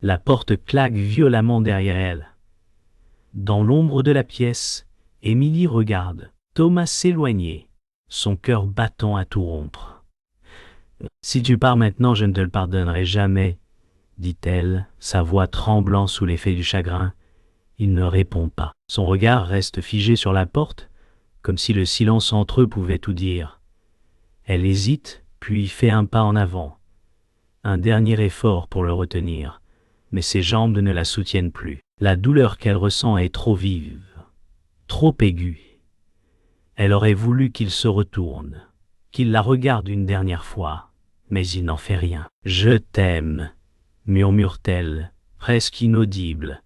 La porte claque violemment derrière elle. Dans l'ombre de la pièce, Émilie regarde Thomas s'éloigner, son cœur battant à tout rompre. « Si tu pars maintenant, je ne te le pardonnerai jamais, » dit-elle, sa voix tremblant sous l'effet du chagrin. Il ne répond pas. Son regard reste figé sur la porte, comme si le silence entre eux pouvait tout dire. Elle hésite, puis fait un pas en avant. Un dernier effort pour le retenir, mais ses jambes ne la soutiennent plus. La douleur qu'elle ressent est trop vive, trop aiguë. Elle aurait voulu qu'il se retourne, qu'il la regarde une dernière fois, mais il n'en fait rien. « Je t'aime », murmure-t-elle, presque inaudible,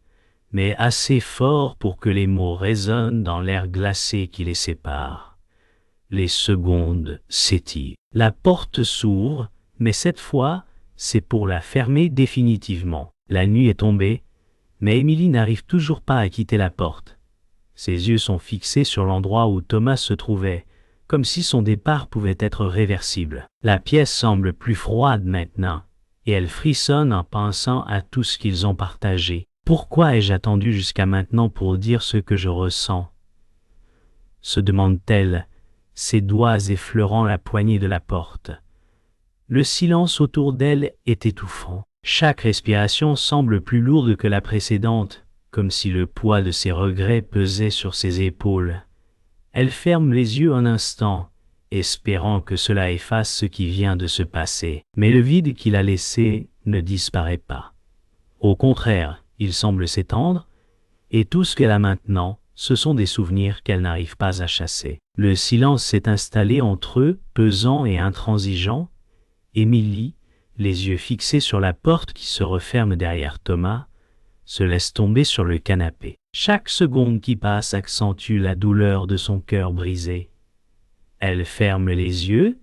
mais assez fort pour que les mots résonnent dans l'air glacé qui les sépare. Les secondes s'étirent. La porte s'ouvre, mais cette fois, c'est pour la fermer définitivement. La nuit est tombée, mais Émilie n'arrive toujours pas à quitter la porte. Ses yeux sont fixés sur l'endroit où Thomas se trouvait, comme si son départ pouvait être réversible. La pièce semble plus froide maintenant, et elle frissonne en pensant à tout ce qu'ils ont partagé. Pourquoi ai-je attendu jusqu'à maintenant pour dire ce que je ressens ? Se demande-t-elle, ses doigts effleurant la poignée de la porte. Le silence autour d'elle est étouffant. Chaque respiration semble plus lourde que la précédente, comme si le poids de ses regrets pesait sur ses épaules. Elle ferme les yeux un instant, espérant que cela efface ce qui vient de se passer. Mais le vide qu'il a laissé ne disparaît pas. Au contraire, il semble s'étendre, et tout ce qu'elle a maintenant, ce sont des souvenirs qu'elle n'arrive pas à chasser. Le silence s'est installé entre eux, pesant et intransigeant. Émilie, les yeux fixés sur la porte qui se referme derrière Thomas, se laisse tomber sur le canapé. Chaque seconde qui passe accentue la douleur de son cœur brisé. Elle ferme les yeux,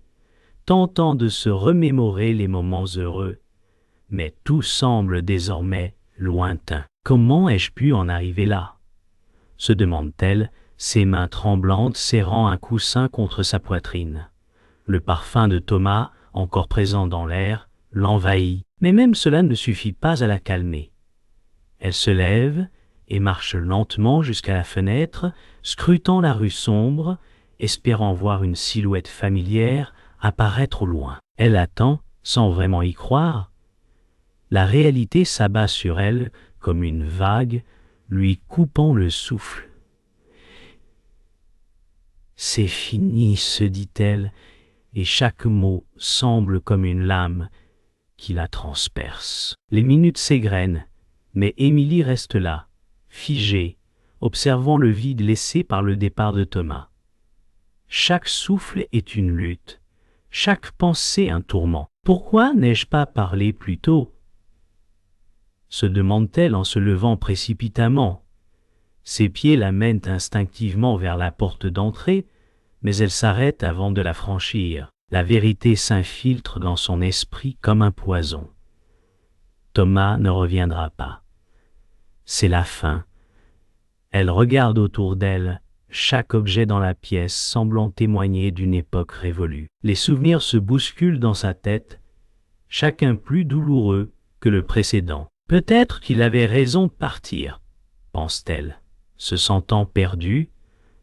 tentant de se remémorer les moments heureux, mais tout semble désormais lointain. Comment ai-je pu en arriver là ? Se demande-t-elle, ses mains tremblantes serrant un coussin contre sa poitrine. Le parfum de Thomas, encore présent dans l'air, l'envahit, mais même cela ne suffit pas à la calmer. Elle se lève et marche lentement jusqu'à la fenêtre, scrutant la rue sombre, espérant voir une silhouette familière apparaître au loin. Elle attend, sans vraiment y croire. La réalité s'abat sur elle comme une vague, lui coupant le souffle. « C'est fini, se dit-elle, et chaque mot semble comme une lame qui la transperce. Les minutes s'égrènent, mais Émilie reste là, figée, observant le vide laissé par le départ de Thomas. Chaque souffle est une lutte, chaque pensée un tourment. Pourquoi n'ai-je pas parlé plus tôt ? Se demande-t-elle en se levant précipitamment. Ses pieds la mènent instinctivement vers la porte d'entrée, mais elle s'arrête avant de la franchir. La vérité s'infiltre dans son esprit comme un poison. Thomas ne reviendra pas. C'est la fin. Elle regarde autour d'elle, chaque objet dans la pièce semblant témoigner d'une époque révolue. Les souvenirs se bousculent dans sa tête, chacun plus douloureux que le précédent. Peut-être qu'il avait raison de partir, pense-t-elle, se sentant perdue,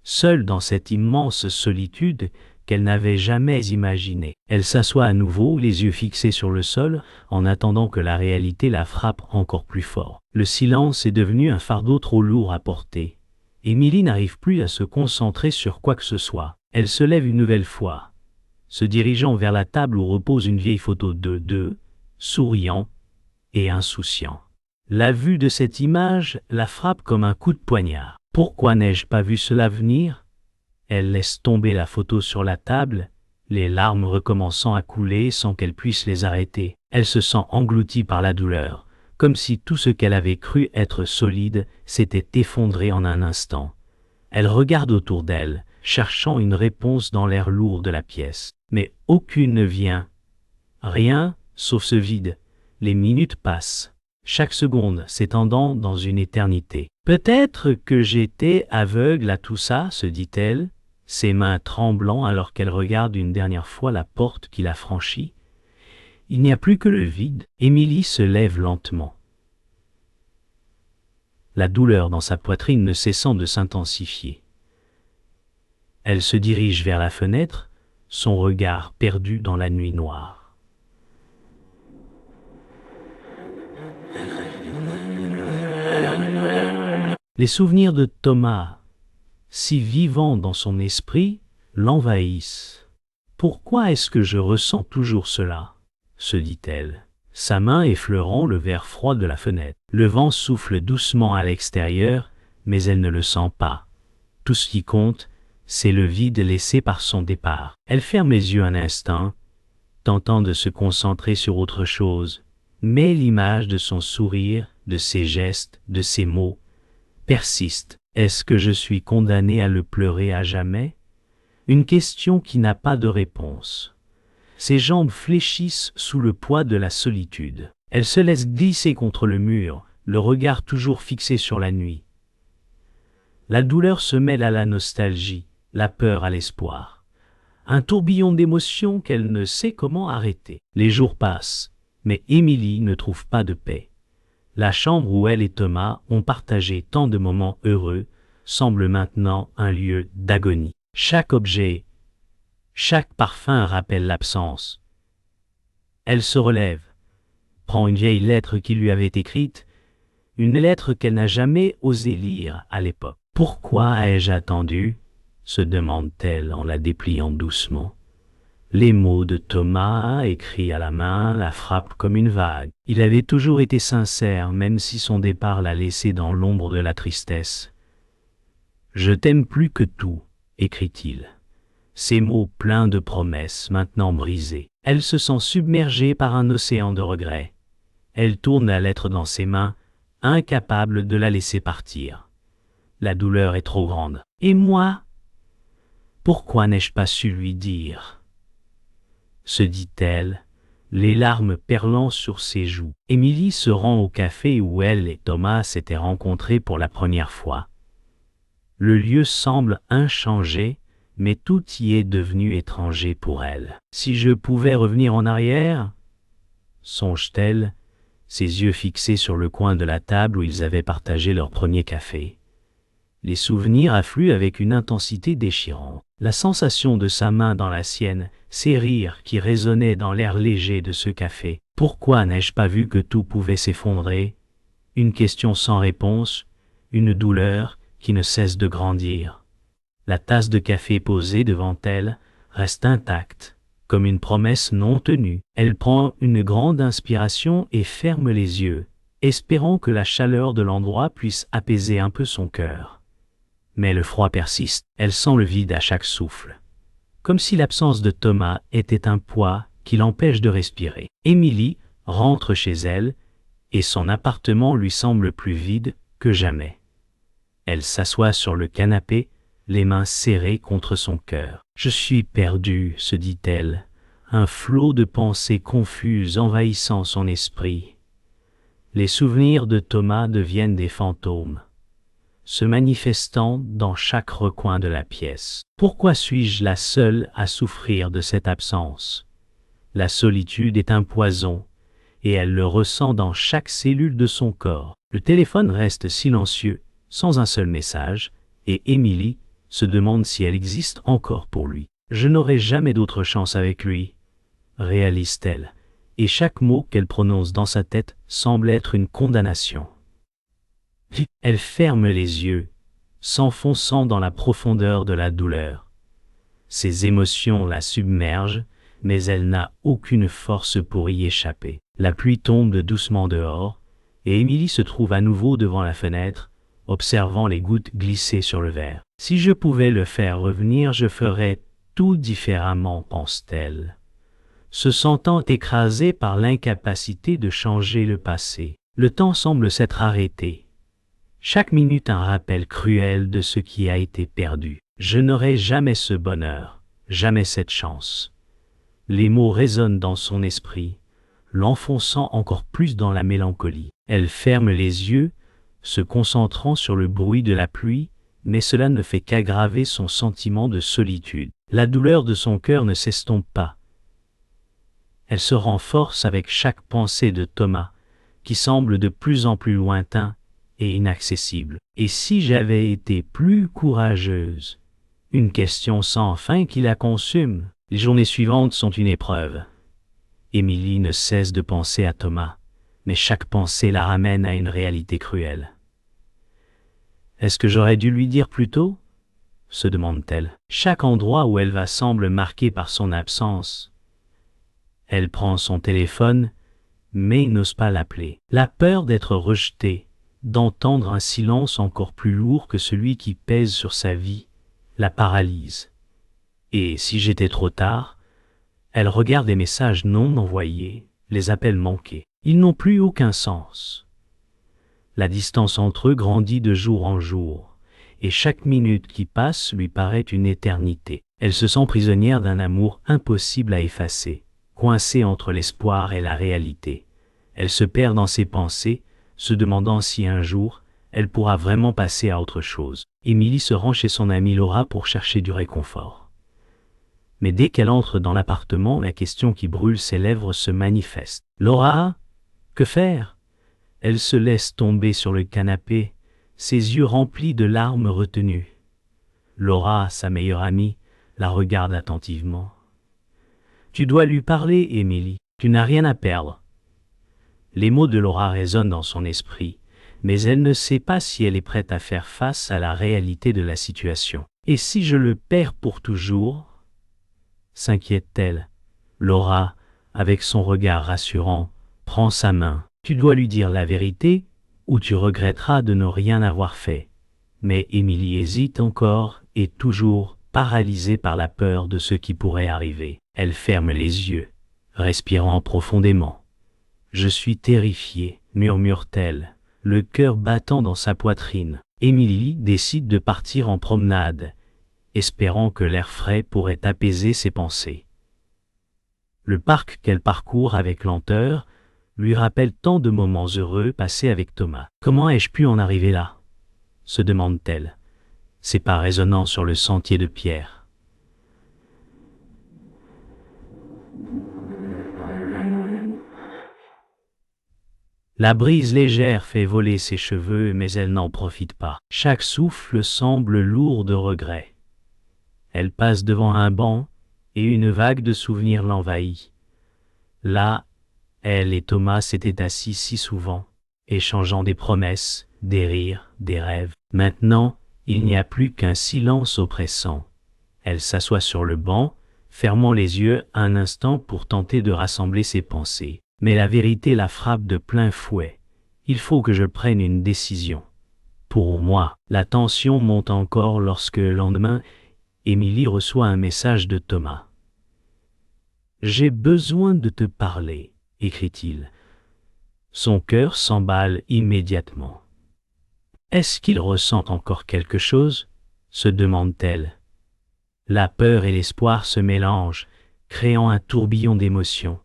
seule dans cette immense solitude qu'elle n'avait jamais imaginée. Elle s'assoit à nouveau, les yeux fixés sur le sol, en attendant que la réalité la frappe encore plus fort. Le silence est devenu un fardeau trop lourd à porter. Émilie n'arrive plus à se concentrer sur quoi que ce soit. Elle se lève une nouvelle fois, se dirigeant vers la table où repose une vieille photo d'eux, souriant et insouciant. La vue de cette image la frappe comme un coup de poignard. Pourquoi n'ai-je pas vu cela venir ? Elle laisse tomber la photo sur la table, les larmes recommençant à couler sans qu'elle puisse les arrêter. Elle se sent engloutie par la douleur, comme si tout ce qu'elle avait cru être solide s'était effondré en un instant. Elle regarde autour d'elle, cherchant une réponse dans l'air lourd de la pièce. Mais aucune ne vient. Rien, sauf ce vide. Les minutes passent, chaque seconde s'étendant dans une éternité. Peut-être que j'étais aveugle à tout ça, se dit-elle, ses mains tremblant alors qu'elle regarde une dernière fois la porte qui la franchit. Il n'y a plus que le vide. Émilie se lève lentement. la douleur dans sa poitrine ne cessant de s'intensifier. Elle se dirige vers la fenêtre, son regard perdu dans la nuit noire. Les souvenirs de Thomas, si vivants dans son esprit, l'envahissent. « Pourquoi est-ce que je ressens toujours cela ?» se dit-elle, sa main effleurant le verre froid de la fenêtre. Le vent souffle doucement à l'extérieur, mais elle ne le sent pas. Tout ce qui compte, c'est le vide laissé par son départ. Elle ferme les yeux un instant, tentant de se concentrer sur autre chose, mais l'image de son sourire, de ses gestes, de ses mots, persiste. Est-ce que je suis condamné à le pleurer à jamais? Une question qui n'a pas de réponse. Ses jambes fléchissent sous le poids de la solitude. Elle se laisse glisser contre le mur, le regard toujours fixé sur la nuit. La douleur se mêle à la nostalgie, la peur à l'espoir. Un tourbillon d'émotions qu'elle ne sait comment arrêter. Les jours passent, mais Émilie ne trouve pas de paix. La chambre où elle et Thomas ont partagé tant de moments heureux semble maintenant un lieu d'agonie. Chaque objet, chaque parfum rappelle l'absence. Elle se relève, prend une vieille lettre qui lui avait écrite, une lettre qu'elle n'a jamais osé lire à l'époque. « Pourquoi ai-je attendu ?» se demande-t-elle en la dépliant doucement. Les mots de Thomas, écrits à la main, la frappent comme une vague. Il avait toujours été sincère, même si son départ l'a laissé dans l'ombre de la tristesse. « Je t'aime plus que tout », écrit-il. Ces mots pleins de promesses, maintenant brisés. Elle se sent submergée par un océan de regrets. Elle tourne la lettre dans ses mains, incapable de la laisser partir. La douleur est trop grande. Et moi? Pourquoi n'ai-je pas su lui dire? Se dit-elle, les larmes perlant sur ses joues. Émilie se rend au café où elle et Thomas s'étaient rencontrés pour la première fois. Le lieu semble inchangé, mais tout y est devenu étranger pour elle. Si je pouvais revenir en arrière, songe-t-elle, ses yeux fixés sur le coin de la table où ils avaient partagé leur premier café. Les souvenirs affluent avec une intensité déchirante. La sensation de sa main dans la sienne, ses rires qui résonnaient dans l'air léger de ce café. Pourquoi n'ai-je pas vu que tout pouvait s'effondrer? Une question sans réponse, une douleur qui ne cesse de grandir. La tasse de café posée devant elle reste intacte, comme une promesse non tenue. Elle prend une grande inspiration et ferme les yeux, espérant que la chaleur de l'endroit puisse apaiser un peu son cœur. Mais le froid persiste. Elle sent le vide à chaque souffle. Comme si l'absence de Thomas était un poids qui l'empêche de respirer. Émilie rentre chez elle et son appartement lui semble plus vide que jamais. Elle s'assoit sur le canapé, les mains serrées contre son cœur. « Je suis perdue », se dit-elle, un flot de pensées confuses envahissant son esprit. Les souvenirs de Thomas deviennent des fantômes, se manifestant dans chaque recoin de la pièce. Pourquoi suis-je la seule à souffrir de cette absence? La solitude est un poison, et elle le ressent dans chaque cellule de son corps. Le téléphone reste silencieux, sans un seul message, et Émilie se demande si elle existe encore pour lui. « Je n'aurai jamais d'autre chance avec lui », réalise-t-elle, et chaque mot qu'elle prononce dans sa tête semble être une condamnation. Elle ferme les yeux, s'enfonçant dans la profondeur de la douleur. Ses émotions la submergent, mais elle n'a aucune force pour y échapper. La pluie tombe doucement dehors, et Émilie se trouve à nouveau devant la fenêtre, observant les gouttes glisser sur le verre. « Si je pouvais le faire revenir, je ferais tout différemment, pense-t-elle, se sentant écrasée par l'incapacité de changer le passé. Le temps semble s'être arrêté. Chaque minute un rappel cruel de ce qui a été perdu. Je n'aurai jamais ce bonheur, jamais cette chance. » Les mots résonnent dans son esprit, l'enfonçant encore plus dans la mélancolie. Elle ferme les yeux, se concentrant sur le bruit de la pluie, mais cela ne fait qu'aggraver son sentiment de solitude. La douleur de son cœur ne s'estompe pas. Elle se renforce avec chaque pensée de Thomas, qui semble de plus en plus lointain, et inaccessible. Et si j'avais été plus courageuse? Une question sans fin qui la consume. Les journées suivantes sont une épreuve. Émilie ne cesse de penser à Thomas, mais chaque pensée la ramène à une réalité cruelle. Est-ce que j'aurais dû lui dire plus tôt? Se demande-t-elle. Chaque endroit où elle va semble marqué par son absence. Elle prend son téléphone, mais n'ose pas l'appeler. La peur d'être rejetée, d'entendre un silence encore plus lourd que celui qui pèse sur sa vie, la paralyse. Et si j'étais trop tard, elle regarde les messages non envoyés, les appels manqués. Ils n'ont plus aucun sens. La distance entre eux grandit de jour en jour, et chaque minute qui passe lui paraît une éternité. Elle se sent prisonnière d'un amour impossible à effacer, coincée entre l'espoir et la réalité. Elle se perd dans ses pensées, se demandant si un jour, elle pourra vraiment passer à autre chose. Émilie se rend chez son amie Laura pour chercher du réconfort. Mais dès qu'elle entre dans l'appartement, la question qui brûle ses lèvres se manifeste. « Laura, que faire ?» Elle se laisse tomber sur le canapé, ses yeux remplis de larmes retenues. Laura, sa meilleure amie, la regarde attentivement. « Tu dois lui parler, Émilie. Tu n'as rien à perdre. » Les mots de Laura résonnent dans son esprit, mais elle ne sait pas si elle est prête à faire face à la réalité de la situation. « Et si je le perds pour toujours ?» s'inquiète-t-elle. Laura, avec son regard rassurant, prend sa main. « Tu dois lui dire la vérité, ou tu regretteras de ne rien avoir fait. » Mais Émilie hésite encore, et toujours paralysée par la peur de ce qui pourrait arriver. Elle ferme les yeux, respirant profondément. « Je suis terrifiée, » murmure-t-elle, le cœur battant dans sa poitrine. Émilie décide de partir en promenade, espérant que l'air frais pourrait apaiser ses pensées. Le parc qu'elle parcourt avec lenteur lui rappelle tant de moments heureux passés avec Thomas. « Comment ai-je pu en arriver là ?» se demande-t-elle, ses pas résonnant sur le sentier de pierre. La brise légère fait voler ses cheveux, mais elle n'en profite pas. Chaque souffle semble lourd de regrets. Elle passe devant un banc, et une vague de souvenirs l'envahit. Là, elle et Thomas s'étaient assis si souvent, échangeant des promesses, des rires, des rêves. Maintenant, il n'y a plus qu'un silence oppressant. Elle s'assoit sur le banc, fermant les yeux un instant pour tenter de rassembler ses pensées. Mais la vérité la frappe de plein fouet. Il faut que je prenne une décision. Pour moi, la tension monte encore lorsque le lendemain, Émilie reçoit un message de Thomas. « J'ai besoin de te parler », écrit-il. Son cœur s'emballe immédiatement. Est-ce qu'il ressent encore quelque chose? Se demande-t-elle. La peur et l'espoir se mélangent, créant un tourbillon d'émotions.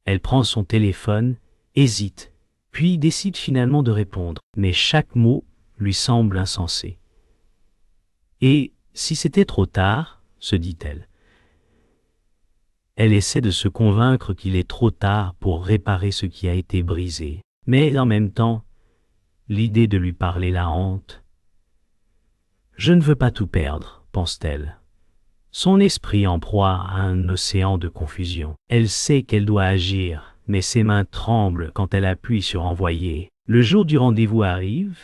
Elle prend son téléphone, hésite, puis décide finalement de répondre, mais chaque mot lui semble insensé. Et si c'était trop tard, se dit-elle. Elle essaie de se convaincre qu'il est trop tard pour réparer ce qui a été brisé, mais en même temps, l'idée de lui parler la hante. Je ne veux pas tout perdre, pense-t-elle. Son esprit en proie à un océan de confusion. Elle sait qu'elle doit agir, mais ses mains tremblent quand elle appuie sur envoyer. Le jour du rendez-vous arrive,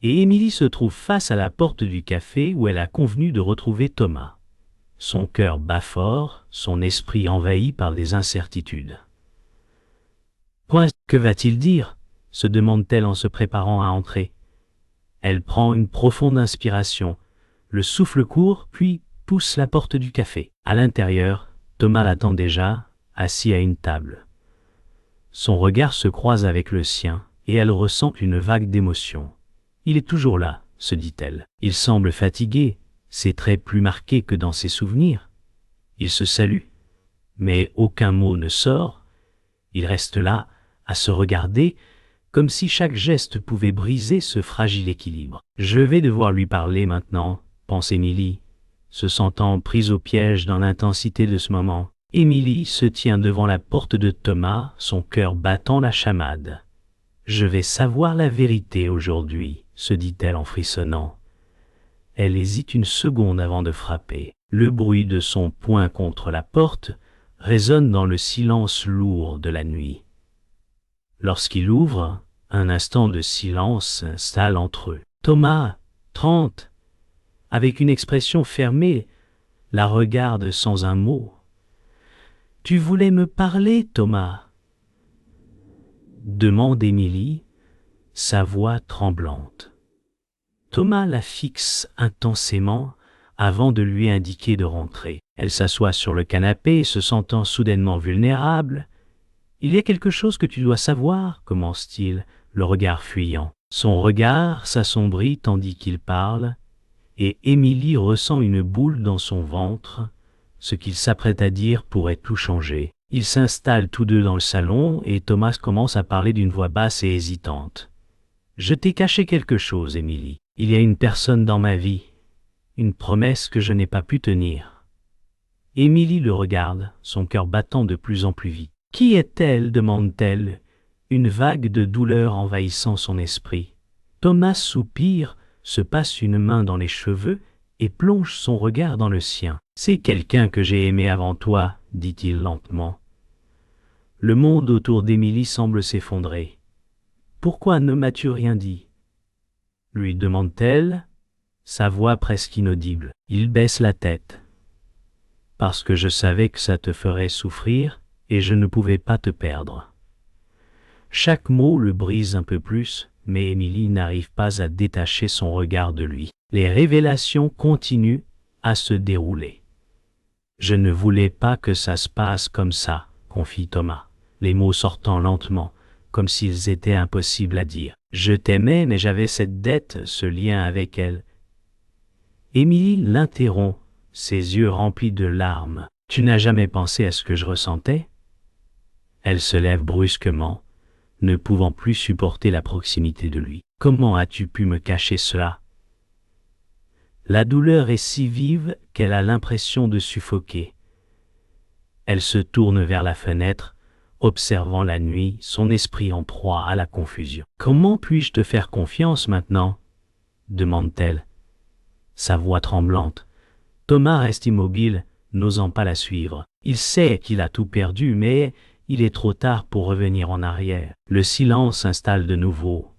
et Émilie se trouve face à la porte du café où elle a convenu de retrouver Thomas. Son cœur bat fort, son esprit envahi par des incertitudes. « Que va-t-il dire ?» se demande-t-elle en se préparant à entrer. Elle prend une profonde inspiration, le souffle court, puis pousse la porte du café. À l'intérieur, Thomas l'attend déjà, assis à une table. Son regard se croise avec le sien, et elle ressent une vague d'émotion. Il est toujours là, se dit-elle. Il semble fatigué, ses traits plus marqués que dans ses souvenirs. Il se salue, mais aucun mot ne sort. Il reste là, à se regarder, comme si chaque geste pouvait briser ce fragile équilibre. « Je vais devoir lui parler maintenant », pense Émilie, se sentant prise au piège dans l'intensité de ce moment. Émilie se tient devant la porte de Thomas, son cœur battant la chamade. Je vais savoir la vérité aujourd'hui, se dit-elle en frissonnant. Elle hésite une seconde avant de frapper. Le bruit de son poing contre la porte résonne dans le silence lourd de la nuit. Lorsqu'il ouvre, un instant de silence s'installe entre eux. Thomas, 30, avec une expression fermée, la regarde sans un mot. « Tu voulais me parler, Thomas ?» demande Émilie, sa voix tremblante. Thomas la fixe intensément avant de lui indiquer de rentrer. Elle s'assoit sur le canapé, se sentant soudainement vulnérable. « Il y a quelque chose que tu dois savoir, » commence-t-il, le regard fuyant. Son regard s'assombrit tandis qu'il parle, et Émilie ressent une boule dans son ventre. Ce qu'il s'apprête à dire pourrait tout changer. Ils s'installent tous deux dans le salon et Thomas commence à parler d'une voix basse et hésitante. « Je t'ai caché quelque chose, Émilie. Il y a une personne dans ma vie, une promesse que je n'ai pas pu tenir. » Émilie le regarde, son cœur battant de plus en plus vite. « Qui est-elle » demande-t-elle, une vague de douleur envahissant son esprit. Thomas soupire, se passe une main dans les cheveux et plonge son regard dans le sien. « C'est quelqu'un que j'ai aimé avant toi, » dit-il lentement. Le monde autour d'Émilie semble s'effondrer. « Pourquoi ne m'as-tu rien dit ?» lui demande-t-elle, sa voix presque inaudible. Il baisse la tête. « Parce que je savais que ça te ferait souffrir et je ne pouvais pas te perdre. » Chaque mot le brise un peu plus, mais Émilie n'arrive pas à détacher son regard de lui. Les révélations continuent à se dérouler. « Je ne voulais pas que ça se passe comme ça, » confie Thomas, les mots sortant lentement, comme s'ils étaient impossibles à dire. « Je t'aimais, mais j'avais cette dette, ce lien avec elle. » Émilie l'interrompt, ses yeux remplis de larmes. « Tu n'as jamais pensé à ce que je ressentais ?» Elle se lève brusquement, ne pouvant plus supporter la proximité de lui. « Comment as-tu pu me cacher cela ?» La douleur est si vive qu'elle a l'impression de suffoquer. Elle se tourne vers la fenêtre, observant la nuit, son esprit en proie à la confusion. « Comment puis-je te faire confiance maintenant ?» demande-t-elle, sa voix tremblante. Thomas reste immobile, n'osant pas la suivre. Il sait qu'il a tout perdu, mais il est trop tard pour revenir en arrière. Le silence s'installe de nouveau.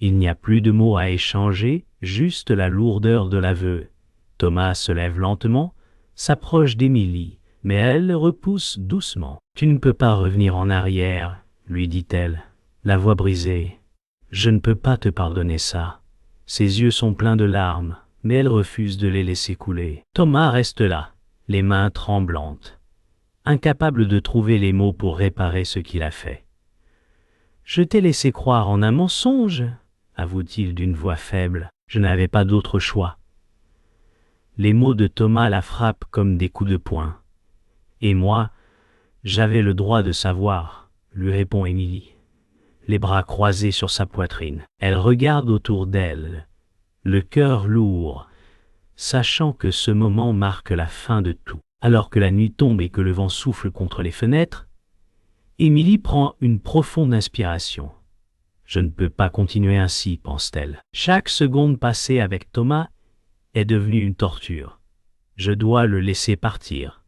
Il n'y a plus de mots à échanger, juste la lourdeur de l'aveu. Thomas se lève lentement, s'approche d'Émilie, mais elle le repousse doucement. « Tu ne peux pas revenir en arrière, » lui dit-elle, la voix brisée. « Je ne peux pas te pardonner ça. » Ses yeux sont pleins de larmes, mais elle refuse de les laisser couler. Thomas reste là, les mains tremblantes, incapable de trouver les mots pour réparer ce qu'il a fait. « Je t'ai laissé croire en un mensonge, » avoue-t-il d'une voix faible. « Je n'avais pas d'autre choix. » Les mots de Thomas la frappent comme des coups de poing. « Et moi, j'avais le droit de savoir, » lui répond Émilie, les bras croisés sur sa poitrine. Elle regarde autour d'elle, le cœur lourd, sachant que ce moment marque la fin de tout. Alors que la nuit tombe et que le vent souffle contre les fenêtres, Émilie prend une profonde inspiration. « Je ne peux pas continuer ainsi, » pense-t-elle. Chaque seconde passée avec Thomas est devenue une torture. Je dois le laisser partir.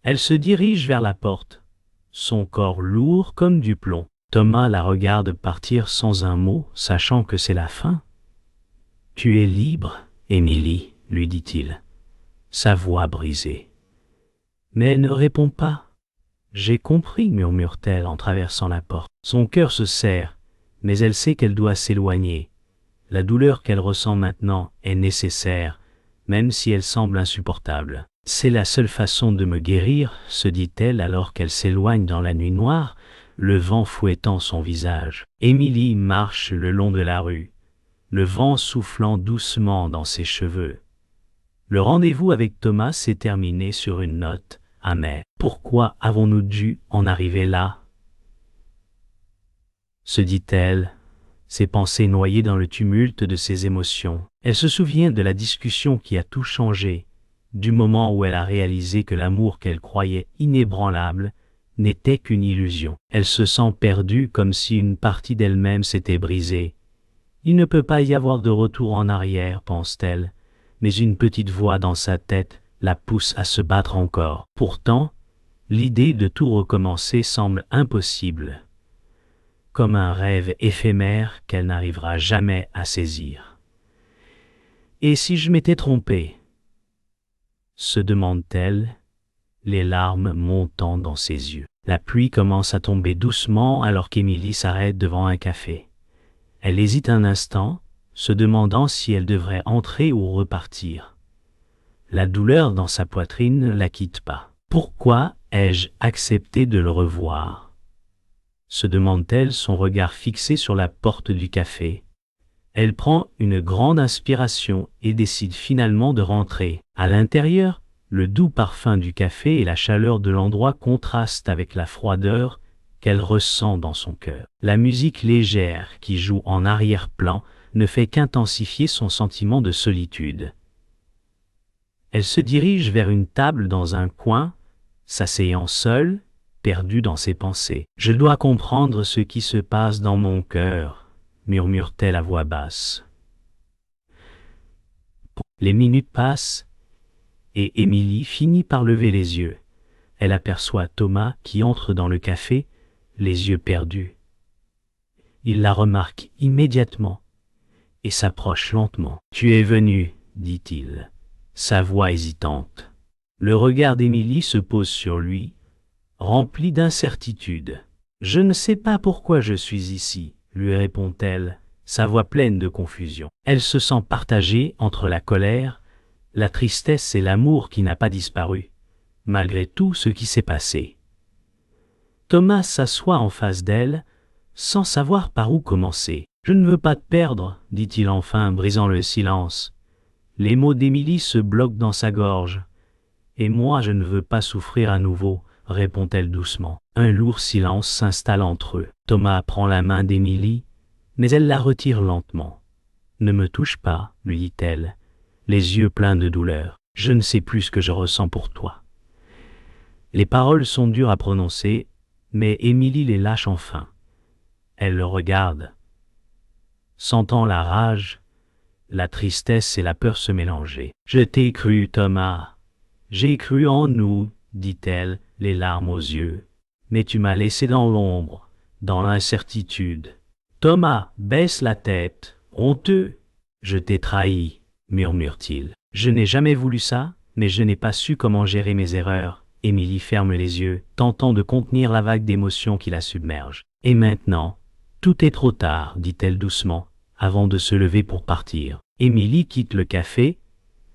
Elle se dirige vers la porte, son corps lourd comme du plomb. Thomas la regarde partir sans un mot, sachant que c'est la fin. « Tu es libre, Émilie, » lui dit-il, sa voix brisée. Mais elle ne répond pas. « J'ai compris, » murmure-t-elle en traversant la porte. Son cœur se serre, mais elle sait qu'elle doit s'éloigner. La douleur qu'elle ressent maintenant est nécessaire, même si elle semble insupportable. « C'est la seule façon de me guérir, » se dit-elle alors qu'elle s'éloigne dans la nuit noire, le vent fouettant son visage. Émilie marche le long de la rue, le vent soufflant doucement dans ses cheveux. Le rendez-vous avec Thomas s'est terminé sur une note amère. Pourquoi avons-nous dû en arriver là ? Se dit-elle, ses pensées noyées dans le tumulte de ses émotions. Elle se souvient de la discussion qui a tout changé, du moment où elle a réalisé que l'amour qu'elle croyait inébranlable n'était qu'une illusion. Elle se sent perdue comme si une partie d'elle-même s'était brisée. Il ne peut pas y avoir de retour en arrière, pense-t-elle, mais une petite voix dans sa tête la pousse à se battre encore. Pourtant, l'idée de tout recommencer semble impossible, comme un rêve éphémère qu'elle n'arrivera jamais à saisir. Et si je m'étais trompée, se demande-t-elle, les larmes montant dans ses yeux. La pluie commence à tomber doucement alors qu'Émilie s'arrête devant un café. Elle hésite un instant, se demandant si elle devrait entrer ou repartir. La douleur dans sa poitrine ne la quitte pas. Pourquoi ai-je accepté de le revoir? Se demande-t-elle, son regard fixé sur la porte du café. Elle prend une grande inspiration et décide finalement de rentrer. À l'intérieur, le doux parfum du café et la chaleur de l'endroit contrastent avec la froideur qu'elle ressent dans son cœur. La musique légère qui joue en arrière-plan ne fait qu'intensifier son sentiment de solitude. Elle se dirige vers une table dans un coin, s'asseyant seule, perdue dans ses pensées. « Je dois comprendre ce qui se passe dans mon cœur », murmure-t-elle à voix basse. Les minutes passent, et Émilie finit par lever les yeux. Elle aperçoit Thomas qui entre dans le café, les yeux perdus. Il la remarque immédiatement et s'approche lentement. « Tu es venu, dit-il, sa voix hésitante. Le regard d'Émilie se pose sur lui, rempli d'incertitude. « Je ne sais pas pourquoi je suis ici, » lui répond-elle, sa voix pleine de confusion. Elle se sent partagée entre la colère, la tristesse et l'amour qui n'a pas disparu, malgré tout ce qui s'est passé. Thomas s'assoit en face d'elle, sans savoir par où commencer. « Je ne veux pas te perdre, » dit-il enfin, brisant le silence. Les mots d'Émilie se bloquent dans sa gorge. « Et moi je ne veux pas souffrir à nouveau, » répond-elle doucement. Un lourd silence s'installe entre eux. Thomas prend la main d'Émilie, mais elle la retire lentement. « Ne me touche pas, » lui dit-elle, les yeux pleins de douleur. « Je ne sais plus ce que je ressens pour toi. » Les paroles sont dures à prononcer, mais Émilie les lâche enfin. Elle le regarde, sentant la rage, la tristesse et la peur se mélanger. « Je t'ai cru, Thomas. J'ai cru en nous, » dit-elle, les larmes aux yeux. « Mais tu m'as laissé dans l'ombre, dans l'incertitude. » Thomas baisse la tête, honteux. « Je t'ai trahi, » murmure-t-il. « Je n'ai jamais voulu ça, mais je n'ai pas su comment gérer mes erreurs. » Émilie ferme les yeux, tentant de contenir la vague d'émotions qui la submerge. « Et maintenant, tout est trop tard, » dit-elle doucement, avant de se lever pour partir. Émilie quitte le café,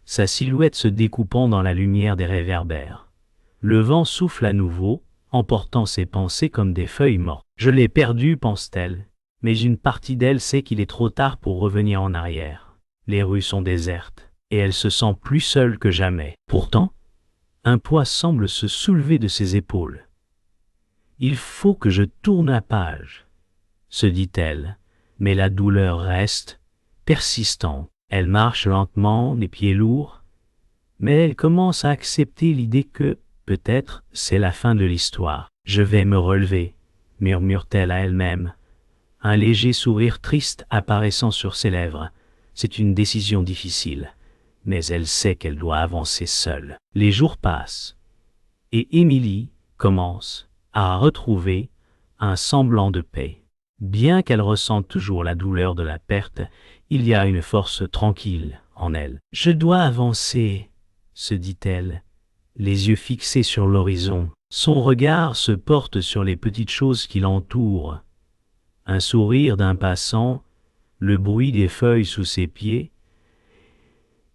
sa silhouette se découpant dans la lumière des réverbères. Le vent souffle à nouveau, emportant ses pensées comme des feuilles mortes. « Je l'ai perdu, pense-t-elle, mais une partie d'elle sait qu'il est trop tard pour revenir en arrière. Les rues sont désertes, et elle se sent plus seule que jamais. Pourtant, un poids semble se soulever de ses épaules. « Il faut que je tourne la page, » se dit-elle, mais la douleur reste, persistante. Elle marche lentement, les pieds lourds, mais elle commence à accepter l'idée que, peut-être, c'est la fin de l'histoire. « Je vais me relever, » murmure-t-elle à elle-même, un léger sourire triste apparaissant sur ses lèvres. C'est une décision difficile, mais elle sait qu'elle doit avancer seule. Les jours passent, et Émilie commence à retrouver un semblant de paix. Bien qu'elle ressente toujours la douleur de la perte, il y a une force tranquille en elle. « Je dois avancer, » se dit-elle, les yeux fixés sur l'horizon. Son regard se porte sur les petites choses qui l'entourent. Un sourire d'un passant, le bruit des feuilles sous ses pieds,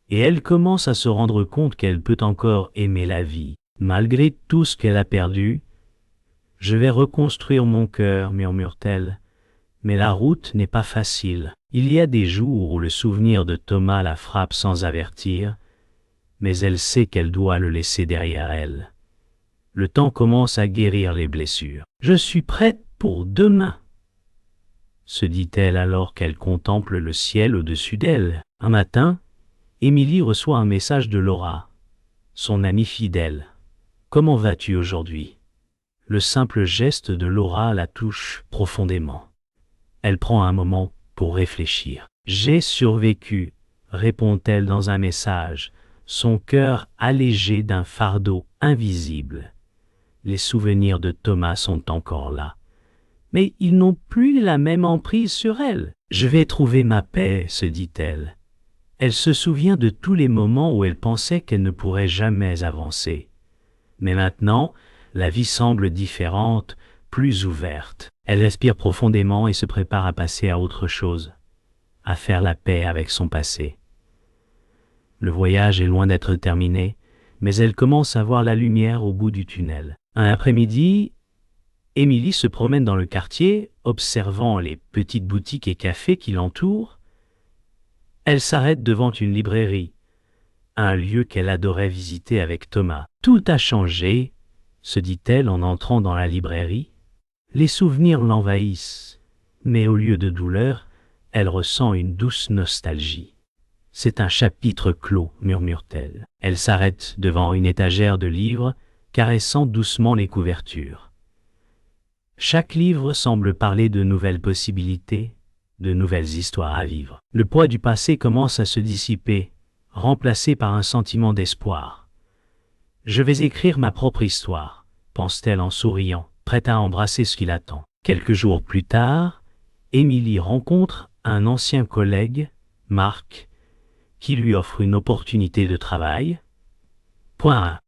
et elle commence à se rendre compte qu'elle peut encore aimer la vie. Malgré tout ce qu'elle a perdu, « Je vais reconstruire mon cœur, » murmure-t-elle, mais la route n'est pas facile. Il y a des jours où le souvenir de Thomas la frappe sans avertir, mais elle sait qu'elle doit le laisser derrière elle. Le temps commence à guérir les blessures. « Je suis prête pour demain, » se dit-elle alors qu'elle contemple le ciel au-dessus d'elle. Un matin, Émilie reçoit un message de Laura, son amie fidèle. « Comment vas-tu aujourd'hui ? Le simple geste de Laura la touche profondément. Elle prend un moment pour réfléchir. « J'ai survécu », répond-elle dans un message, son cœur allégé d'un fardeau invisible. Les souvenirs de Thomas sont encore là, mais ils n'ont plus la même emprise sur elle. « Je vais trouver ma paix », se dit-elle. Elle se souvient de tous les moments où elle pensait qu'elle ne pourrait jamais avancer. Mais maintenant, la vie semble différente, plus ouverte. Elle respire profondément et se prépare à passer à autre chose, à faire la paix avec son passé. Le voyage est loin d'être terminé, mais elle commence à voir la lumière au bout du tunnel. Un après-midi, Émilie se promène dans le quartier, observant les petites boutiques et cafés qui l'entourent. Elle s'arrête devant une librairie, un lieu qu'elle adorait visiter avec Thomas. « Tout a changé », se dit-elle en entrant dans la librairie. Les souvenirs l'envahissent, mais au lieu de douleur, elle ressent une douce nostalgie. « C'est un chapitre clos », murmure-t-elle. Elle s'arrête devant une étagère de livres, caressant doucement les couvertures. Chaque livre semble parler de nouvelles possibilités, de nouvelles histoires à vivre. Le poids du passé commence à se dissiper, remplacé par un sentiment d'espoir. « Je vais écrire ma propre histoire », pense-t-elle en souriant, prête à embrasser ce qui l'attend. Quelques jours plus tard, Émilie rencontre un ancien collègue, Marc, qui lui offre une opportunité de travail.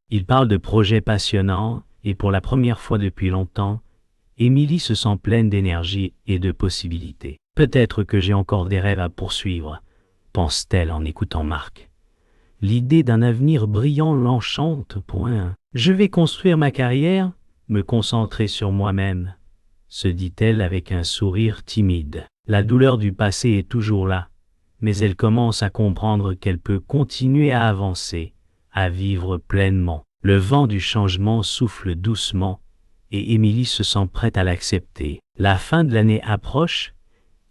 Il parle de projets passionnants et pour la première fois depuis longtemps, Émilie se sent pleine d'énergie et de possibilités. « Peut-être que j'ai encore des rêves à poursuivre », pense-t-elle en écoutant Marc. L'idée d'un avenir brillant l'enchante. « Je vais construire ma carrière, me concentrer sur moi-même », se dit-elle avec un sourire timide. La douleur du passé est toujours là, mais elle commence à comprendre qu'elle peut continuer à avancer, à vivre pleinement. Le vent du changement souffle doucement et Émilie se sent prête à l'accepter. La fin de l'année approche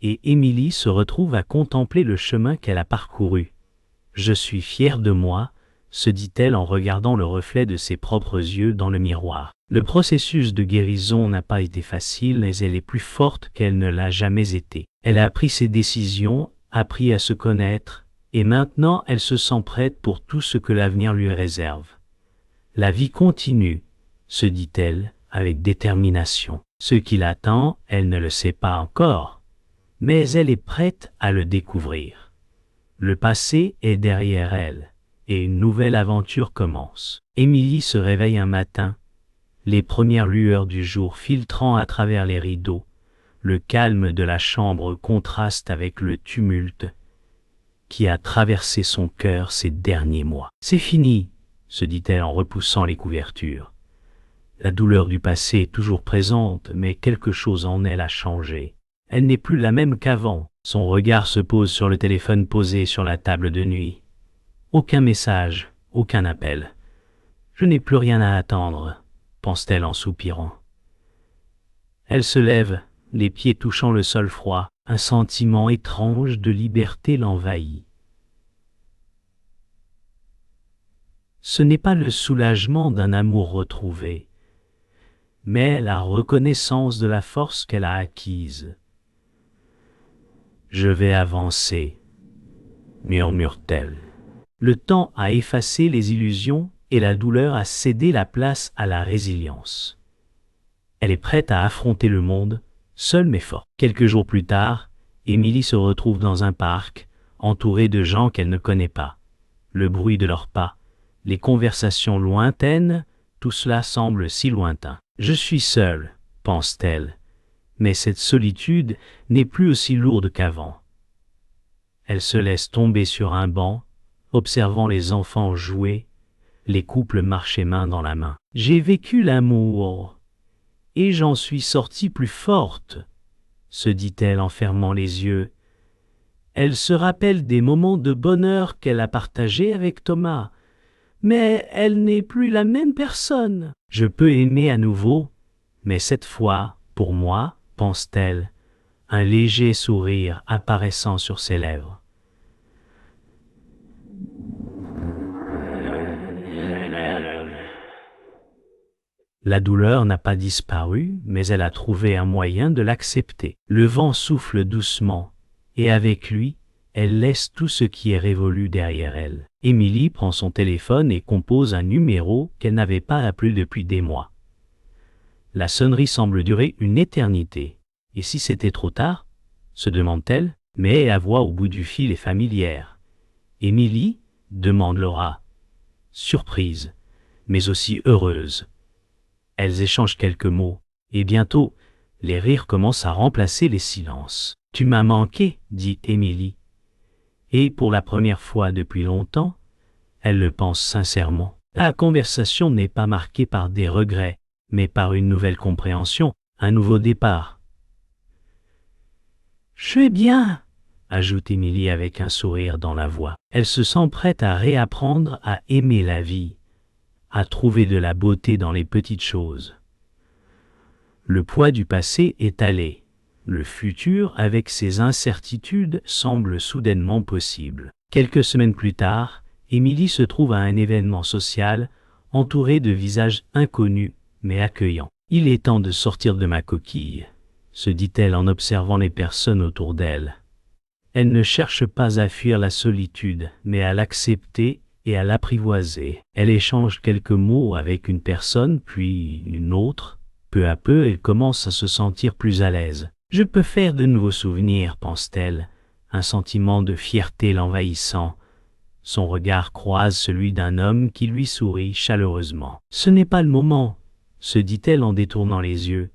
et Émilie se retrouve à contempler le chemin qu'elle a parcouru. « Je suis fière de moi », se dit-elle en regardant le reflet de ses propres yeux dans le miroir. Le processus de guérison n'a pas été facile, mais elle est plus forte qu'elle ne l'a jamais été. Elle a pris ses décisions, appris à se connaître, et maintenant elle se sent prête pour tout ce que l'avenir lui réserve. La vie continue, se dit-elle, avec détermination. Ce qui l'attend, elle ne le sait pas encore, mais elle est prête à le découvrir. Le passé est derrière elle, et une nouvelle aventure commence. Émilie se réveille un matin, les premières lueurs du jour filtrant à travers les rideaux. Le calme de la chambre contraste avec le tumulte qui a traversé son cœur ces derniers mois. « C'est fini », se dit-elle en repoussant les couvertures. La douleur du passé est toujours présente, mais quelque chose en elle a changé. Elle n'est plus la même qu'avant. Son regard se pose sur le téléphone posé sur la table de nuit. Aucun message, aucun appel. « Je n'ai plus rien à attendre », pense-t-elle en soupirant. Elle se lève, les pieds touchant le sol froid. Un sentiment étrange de liberté l'envahit. Ce n'est pas le soulagement d'un amour retrouvé, mais la reconnaissance de la force qu'elle a acquise. « Je vais avancer », murmure-t-elle. Le temps a effacé les illusions et la douleur a cédé la place à la résilience. Elle est prête à affronter le monde, seule mais forte. Quelques jours plus tard, Émilie se retrouve dans un parc, entourée de gens qu'elle ne connaît pas. Le bruit de leurs pas, les conversations lointaines, tout cela semble si lointain. « Je suis seule », pense-t-elle, mais cette solitude n'est plus aussi lourde qu'avant. Elle se laisse tomber sur un banc, observant les enfants jouer, les couples marcher main dans la main. « J'ai vécu l'amour, et j'en suis sortie plus forte », se dit-elle en fermant les yeux. Elle se rappelle des moments de bonheur qu'elle a partagés avec Thomas, mais elle n'est plus la même personne. « Je peux aimer à nouveau, mais cette fois, pour moi, pense-t-elle, un léger sourire apparaissant sur ses lèvres. La douleur n'a pas disparu, mais elle a trouvé un moyen de l'accepter. Le vent souffle doucement, et avec lui, elle laisse tout ce qui est révolu derrière elle. Émilie prend son téléphone et compose un numéro qu'elle n'avait pas appelé depuis des mois. La sonnerie semble durer une éternité. Et si c'était trop tard, se demande-t-elle, mais la voix au bout du fil est familière. Émilie, demande Laura. Surprise, mais aussi heureuse. Elles échangent quelques mots, et bientôt, les rires commencent à remplacer les silences. « Tu m'as manqué, » dit Émilie. Et pour la première fois depuis longtemps, elle le pense sincèrement. La conversation n'est pas marquée par des regrets, mais par une nouvelle compréhension, un nouveau départ. « Je vais bien, » ajoute Émilie avec un sourire dans la voix. Elle se sent prête à réapprendre à aimer la vie, à trouver de la beauté dans les petites choses. Le poids du passé est allé. Le futur, avec ses incertitudes, semble soudainement possible. Quelques semaines plus tard, Émilie se trouve à un événement social, entourée de visages inconnus, mais accueillants. « Il est temps de sortir de ma coquille », se dit-elle en observant les personnes autour d'elle. Elle ne cherche pas à fuir la solitude, mais à l'accepter et à l'apprivoiser. Elle échange quelques mots avec une personne, puis une autre. Peu à peu, elle commence à se sentir plus à l'aise. « Je peux faire de nouveaux souvenirs, pense-t-elle, un sentiment de fierté l'envahissant. Son regard croise celui d'un homme qui lui sourit chaleureusement. « Ce n'est pas le moment, » se dit-elle en détournant les yeux.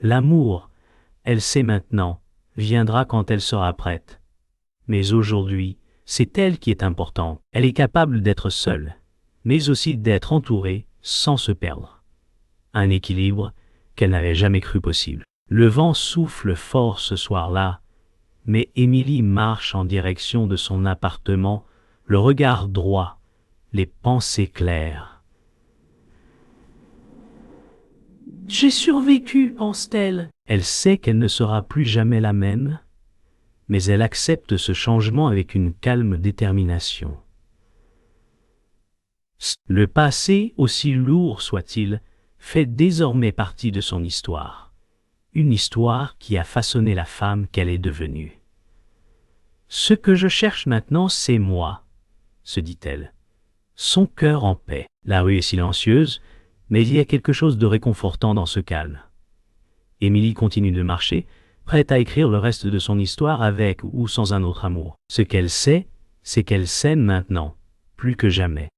L'amour, elle sait maintenant, viendra quand elle sera prête. Mais aujourd'hui, c'est elle qui est importante. Elle est capable d'être seule, mais aussi d'être entourée sans se perdre. Un équilibre qu'elle n'avait jamais cru possible. Le vent souffle fort ce soir-là, mais Émilie marche en direction de son appartement, le regard droit, les pensées claires. « J'ai survécu, pense-t-elle. » Elle sait qu'elle ne sera plus jamais la même, mais elle accepte ce changement avec une calme détermination. Le passé, aussi lourd soit-il, fait désormais partie de son histoire. Une histoire qui a façonné la femme qu'elle est devenue. « Ce que je cherche maintenant, c'est moi, » se dit-elle. Son cœur en paix. La rue est silencieuse, mais il y a quelque chose de réconfortant dans ce calme. Émilie continue de marcher, prête à écrire le reste de son histoire avec ou sans un autre amour. Ce qu'elle sait, c'est qu'elle s'aime maintenant, plus que jamais.